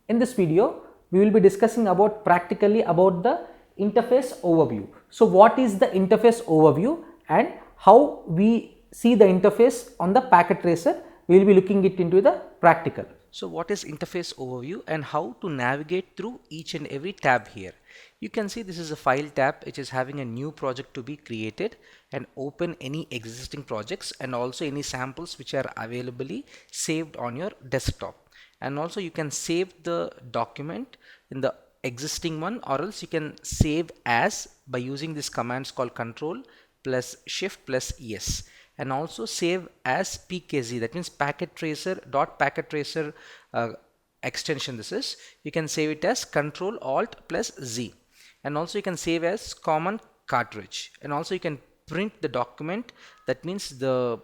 In this video, we will be discussing about practically about the interface overview. So what is the interface overview and how we see the interface on the packet tracer? We will be looking it into the practical. So what is interface overview and how to navigate through each and every tab here? You can see this is a file tab which is having a new project to be created and open any existing projects and also any samples which are availably saved on your desktop. And also you can save the document in the existing one, or else you can save as by using these commands called control plus shift plus es, and also save as pkz, that means packet tracer dot packet tracer extension. This is, you can save it as control alt plus z, and also you can save as common cartridge, and also you can print the document. That means the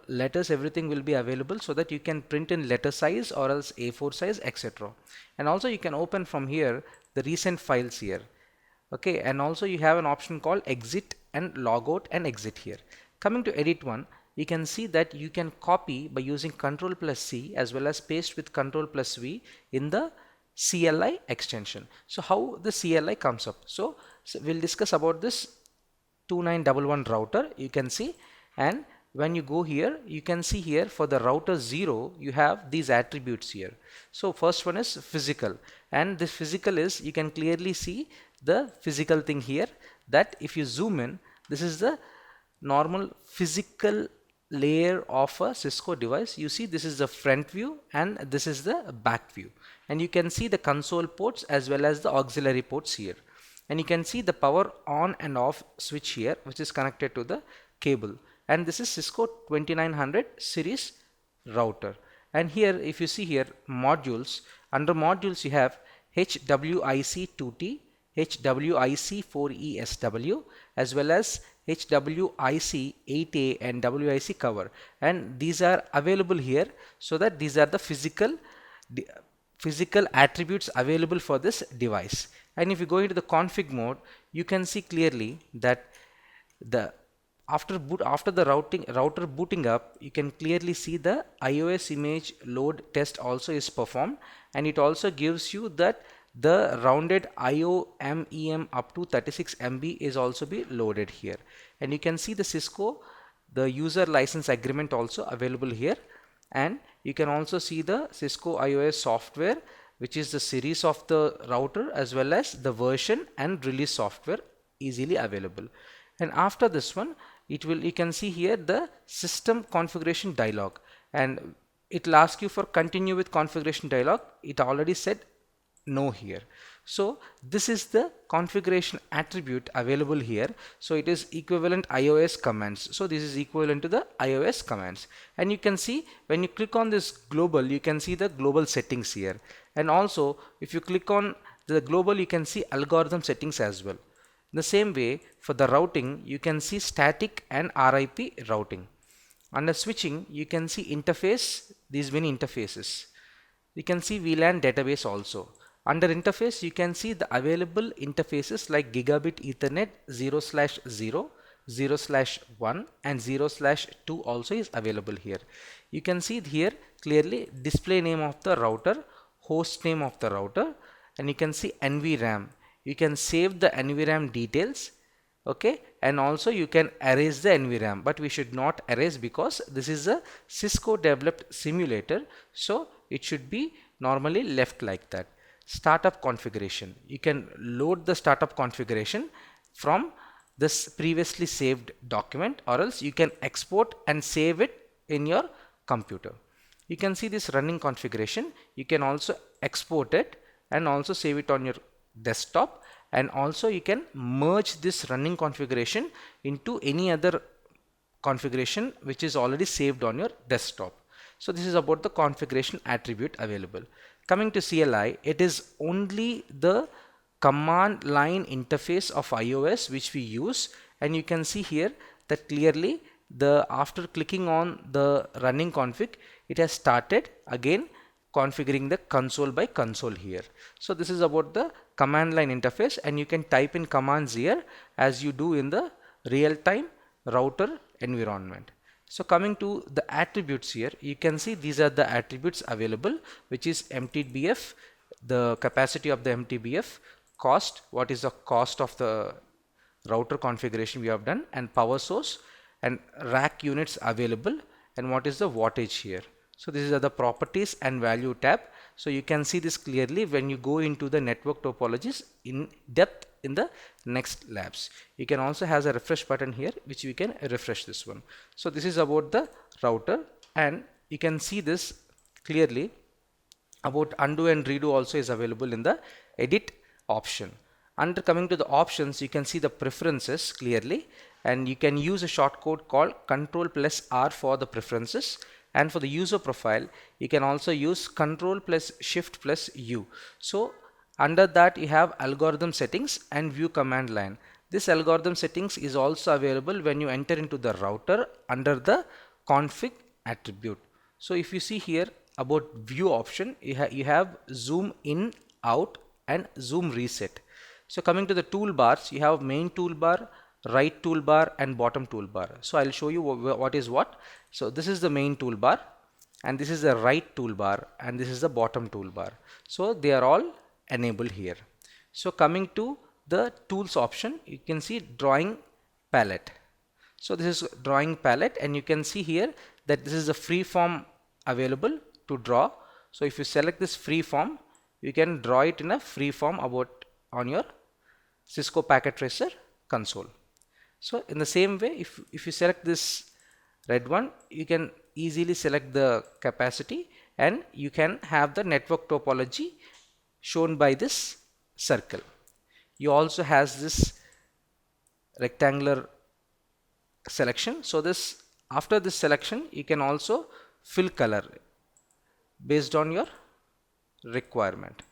letters, everything will be available so that you can print in letter size or else A4 size, etc. And also you can open from here the recent files here. Okay, and also you have an option called exit and logout and exit here. Coming to edit one, you can see that you can copy by using control plus C as well as paste with control plus V in the CLI extension. So how the CLI comes up? So we'll discuss about this 2911 router, you can see. And when you go here, you can see here for the router 0 you have these attributes here. So first one is physical, and this physical is, you can clearly see the physical thing here, that if you zoom in, this is the normal physical layer of a Cisco device. You see this is the front view and this is the back view, and you can see the console ports as well as the auxiliary ports here, and you can see the power on and off switch here which is connected to the cable. And this is Cisco 2900 series router. And here if you see here modules, under modules you have HWIC2T, HWIC4ESW as well as HWIC8A and WIC cover, and these are available here. So that these are the physical attributes available for this device. And if you go into the config mode, you can see clearly that the after the router booting up, you can clearly see the iOS image load test also is performed, and it also gives you that the rounded IOMEM up to 36 MB is also be loaded here. And you can see the Cisco, the user license agreement also available here, and you can also see the Cisco iOS software, which is the series of the router as well as the version and release software easily available. And after this one, you can see here the system configuration dialog, and it will ask you for continue with configuration dialog. It already said no here. So this is the configuration attribute available here. So it is equivalent iOS commands. So this is equivalent to the iOS commands, and you can see when you click on this global, you can see the global settings here. And also if you click on the global, you can see algorithm settings as well. The same way for the routing, you can see static and RIP routing. Under switching, you can see interface, these many interfaces. You can see VLAN database also. Under interface, you can see the available interfaces like gigabit Ethernet 0/0, 0/1 and 0/2 also is available here. You can see here clearly display name of the router, host name of the router, and you can see NVRAM. You can save the NVRAM details, okay, and also you can erase the NVRAM, but we should not erase because this is a Cisco developed simulator, so it should be normally left like that. Startup configuration, you can load the startup configuration from this previously saved document, or else you can export and save it in your computer. You can see this running configuration, you can also export it and also save it on your desktop, and also you can merge this running configuration into any other configuration which is already saved on your desktop. So this is about the configuration attribute available. Coming to CLI, it is only the command line interface of iOS which we use, and you can see here that clearly after clicking on the running config, it has started again configuring the console by console here. So this is about the command line interface, and you can type in commands here as you do in the real-time router environment. So coming to the attributes here, you can see these are the attributes available, which is MTBF, the capacity of the MTBF, cost, what is the cost of the router configuration we have done, and power source and rack units available, and what is the wattage here. So these are the properties and value tab. So you can see this clearly when you go into the network topologies in depth in the next labs. You can also has a refresh button here which we can refresh this one. So this is about the router, and you can see this clearly about undo and redo also is available in the edit option. Under coming to the options, you can see the preferences clearly, and you can use a shortcode called Control plus R for the preferences. And for the user profile, you can also use Control plus Shift plus U. So under that you have algorithm settings and view command line. This algorithm settings is also available when you enter into the router under the config attribute. So if you see here about view option, you have zoom in, out, and zoom reset. So coming to the toolbars, you have main toolbar, right toolbar, and bottom toolbar. So I'll show you what is what. So this is the main toolbar, and this is the right toolbar, and this is the bottom toolbar. So they are all enabled here. So coming to the tools option, you can see drawing palette. So this is drawing palette, and you can see here that this is a free form available to draw. So if you select this free form, you can draw it in a free form about on your Cisco Packet Tracer console. So in the same way, if you select this red one, you can easily select the capacity, and you can have the network topology shown by this circle. You also has this rectangular selection. So this, after this selection, you can also fill color based on your requirement.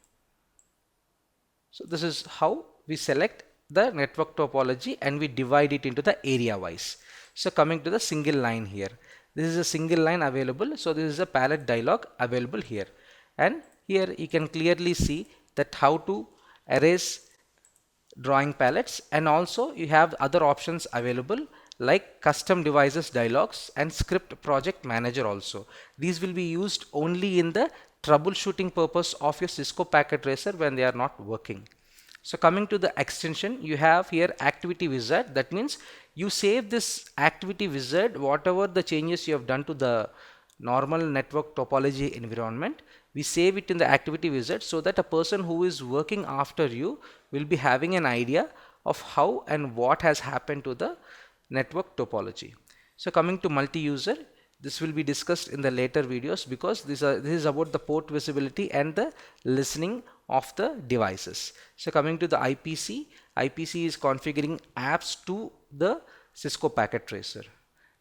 So this is how we select the network topology, and we divide it into the area wise. So coming to the single line here, this is a single line available. So this is a palette dialog available here, and here you can clearly see that how to erase drawing palettes, and also you have other options available like custom devices dialogs and script project manager also. These will be used only in the troubleshooting purpose of your Cisco Packet Tracer when they are not working. So coming to the extension, you have here activity wizard. That means you save this activity wizard, whatever the changes you have done to the normal network topology environment, we save it in the activity wizard, so that a person who is working after you will be having an idea of how and what has happened to the network topology. So coming to multi-user, this will be discussed in the later videos, because this is about the port visibility and the listening of the devices. So coming to the IPC, IPC is configuring apps to the Cisco Packet Tracer.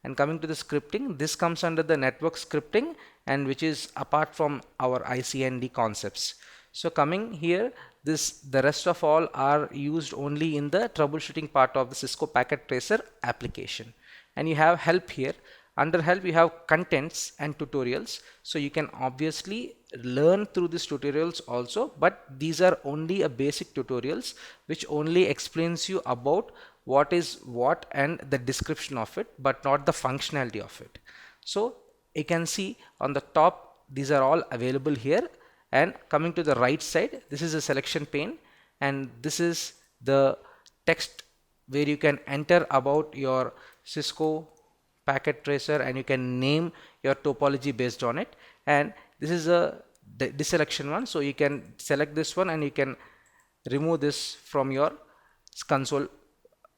And coming to the scripting, this comes under the network scripting, and which is apart from our ICND concepts. So coming here, the rest of all are used only in the troubleshooting part of the Cisco Packet Tracer application. And you have help here. Under help, you have contents and tutorials. So you can obviously learn through these tutorials also, but these are only a basic tutorials which only explains you about what is what and the description of it, but not the functionality of it. So you can see on the top, these are all available here. And coming to the right side, this is a selection pane, and this is the text where you can enter about your Cisco Packet Tracer, and you can name your topology based on it. And this is a deselection one, so you can select this one and you can remove this from your console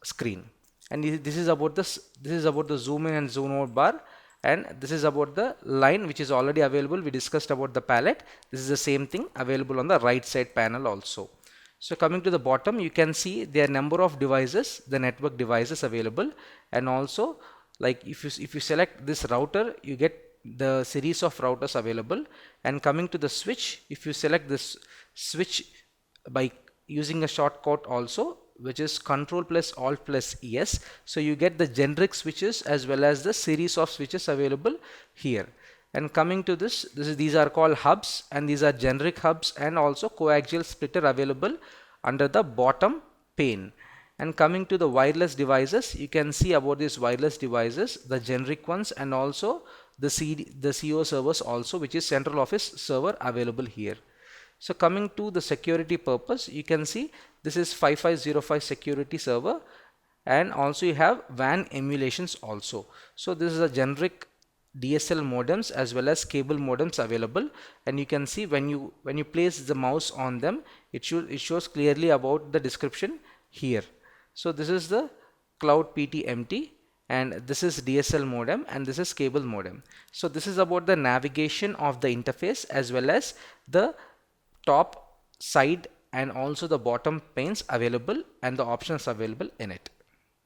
screen. And this is about the zoom in and zoom out bar, and this is about the line which is already available. We discussed about the palette. This is the same thing available on the right side panel also. So coming to the bottom, you can see there are number of devices, the network devices available, and also like if you select this router, you get the series of routers available. And coming to the switch, if you select this switch by using a shortcut also, which is Control plus Alt plus ES, so you get the generic switches as well as the series of switches available here. And coming to these are called hubs, and these are generic hubs and also coaxial splitter available under the bottom pane. And coming to the wireless devices, you can see about these wireless devices, the generic ones, and also the CO servers also, which is central office server available here. So coming to the security purpose, you can see this is 5505 security server, and also you have WAN emulations also. So this is a generic DSL modems as well as cable modems available, and you can see when you place the mouse on them, it shows clearly about the description here. So this is the cloud PTMT, and this is DSL modem, and this is cable modem. So this is about the navigation of the interface as well as the top, side, and also the bottom panes available and the options available in it.